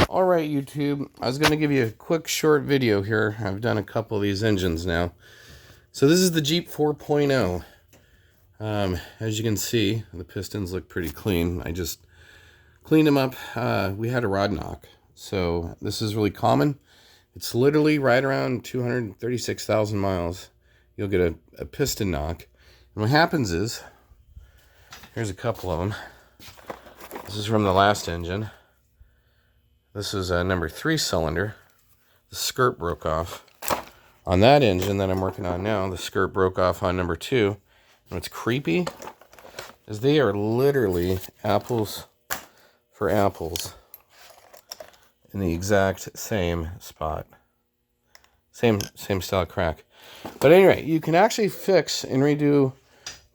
Alright YouTube, I was going to give you a quick short video here. I've done a couple of these engines now. So this is the Jeep 4.0. As you can see, the pistons look pretty clean. I just cleaned them up. We had a rod knock. So this is really common. It's literally right around 236,000 miles. You'll get a piston knock. And what happens is, here's a couple of them. This is from the last engine. This is a number 3 cylinder. The skirt broke off. On that engine that I'm working on now, the skirt broke off on number 2. And what's creepy is they are literally apples for apples in the exact same spot. Same style crack. But anyway, you can actually fix and redo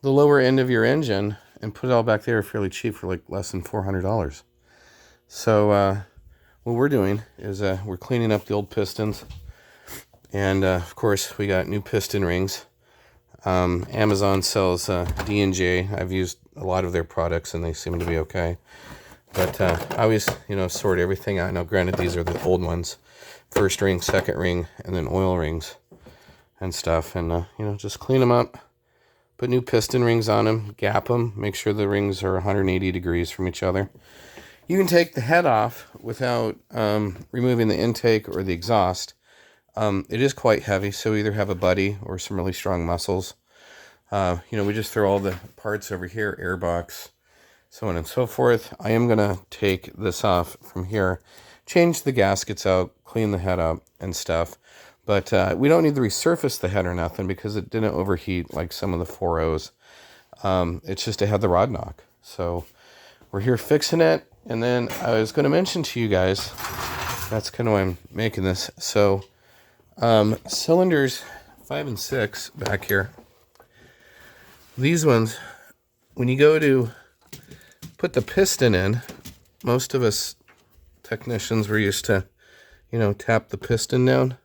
the lower end of your engine and put it all back there fairly cheap for like less than $400. So, what we're doing is we're cleaning up the old pistons, and of course we got new piston rings. Amazon sells D&J. I've used a lot of their products and they seem to be okay, but I always sort everything out. Now granted, these are the old ones, first ring, second ring, and then oil rings and stuff, and just clean them up, put new piston rings on them, gap them, make sure the rings are 180 degrees from each other. You can take the head off without removing the intake or the exhaust. It is quite heavy, so either have a buddy or some really strong muscles. We just throw all the parts over here, airbox, so on and so forth. I am going to take this off from here, change the gaskets out, clean the head up and stuff. But we don't need to resurface the head or nothing because it didn't overheat like some of the 4.0s. It's just it had the rod knock. So we're here fixing it. And then I was going to mention to you guys, that's kind of why I'm making this. So, cylinders 5 and 6 back here. These ones, when you go to put the piston in, most of us technicians were used to, tap the piston down,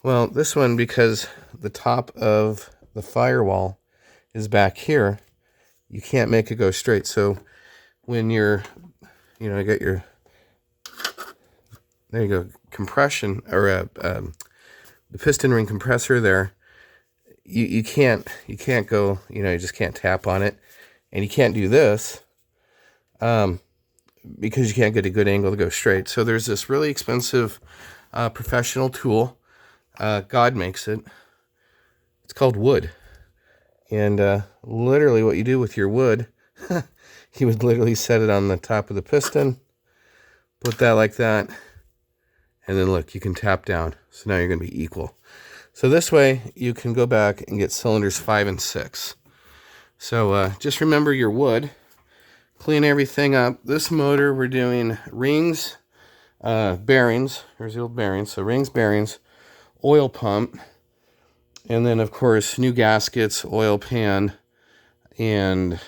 Well, this one, because the top of the firewall is back here, you can't make it go straight. So when you're, I got your, there you go, compression, or the piston ring compressor there, you can't go, you just can't tap on it, and you can't do this, because you can't get a good angle to go straight. So there's this really expensive professional tool, God makes it, it's called wood, and literally what you do with your wood, you would literally set it on the top of the piston, put that like that, and then look, you can tap down. So now you're going to be equal. So this way, you can go back and get cylinders 5 and 6. So just remember your wood. Clean everything up. This motor, we're doing rings, bearings. Here's the old bearings. So rings, bearings, oil pump, and then, of course, new gaskets, oil pan, and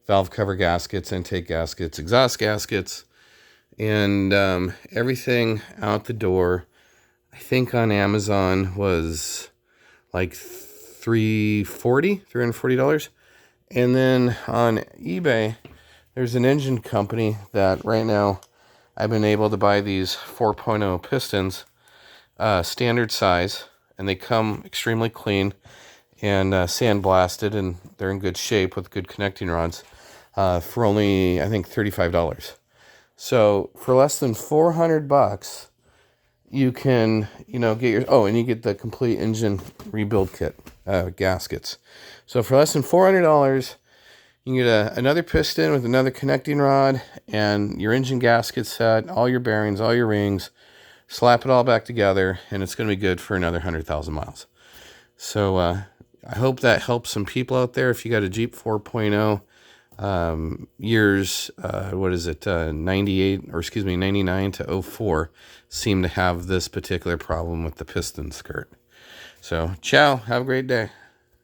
valve cover gaskets, intake gaskets, exhaust gaskets, and everything out the door. I think on Amazon was like $340. And then on eBay, there's an engine company that right now I've been able to buy these 4.0 pistons, standard size, and they come extremely clean and sandblasted, and they're in good shape with good connecting rods, for only, I think, $35. So for less than $400, you can, get your, and you get the complete engine rebuild kit, gaskets. So for less than $400, you can get another piston with another connecting rod and your engine gasket set, all your bearings, all your rings, slap it all back together, and it's going to be good for another 100,000 miles. So I hope that helps some people out there. If you got a Jeep 4.0, years, 99 to 04 seem to have this particular problem with the piston skirt. So, ciao, have a great day.